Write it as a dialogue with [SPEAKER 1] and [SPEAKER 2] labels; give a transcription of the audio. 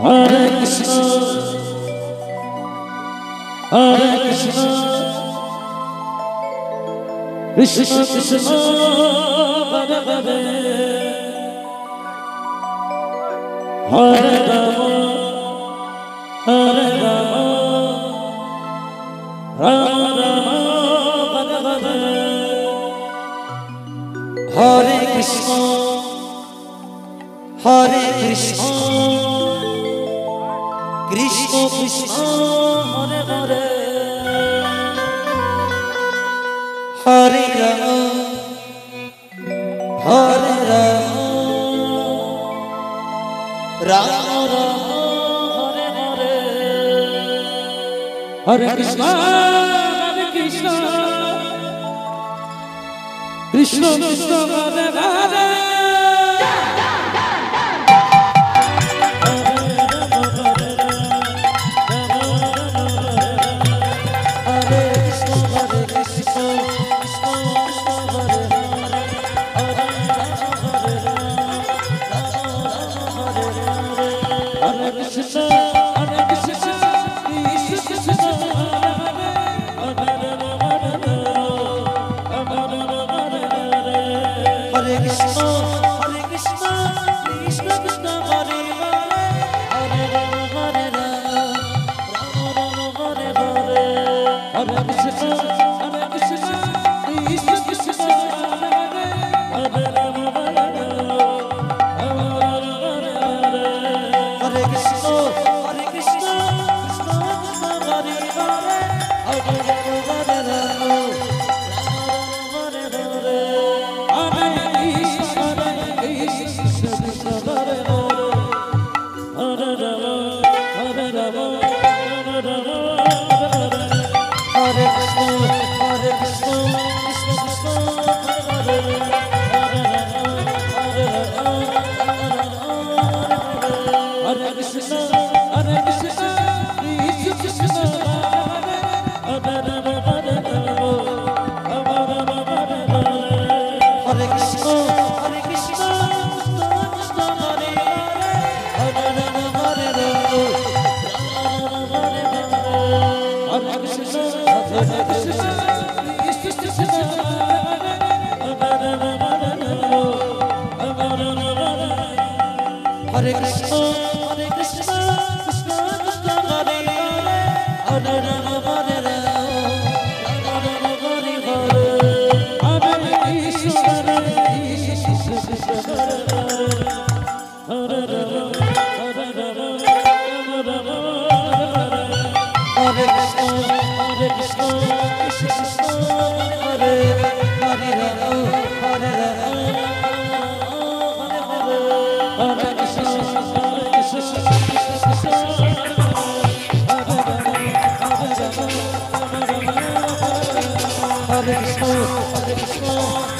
[SPEAKER 1] Hare Krishna, Hare Krishna, Krishna Krishna, Hare Hare, Hare Rama, Hare Rama, Rama Rama, Hare Hare, Hare Krishna, Hare Krishna, Krishna Krishna, Hare Hare, Hare Rama, Hare Rama, Rama Rama, Hare Hare, Hare Krishna, Hare Krishna, Krishna Krishna, Hare Hare. Hare Krishna, Hare Krishna, Krishna Krishna, Hare Hare, Hare Rama, Hare Rama, Rama Rama, Hare Hare, Hare Krishna, Hare Krishna, Krishna Hare Hare, Hare Rama, Hare Rama, Rama Rama, Hare Krishna, Hare Krishna, Krishna Krishna, Hare Hare, Hare Rama, Hare Rama. Hare Krishna, Hare Krishna.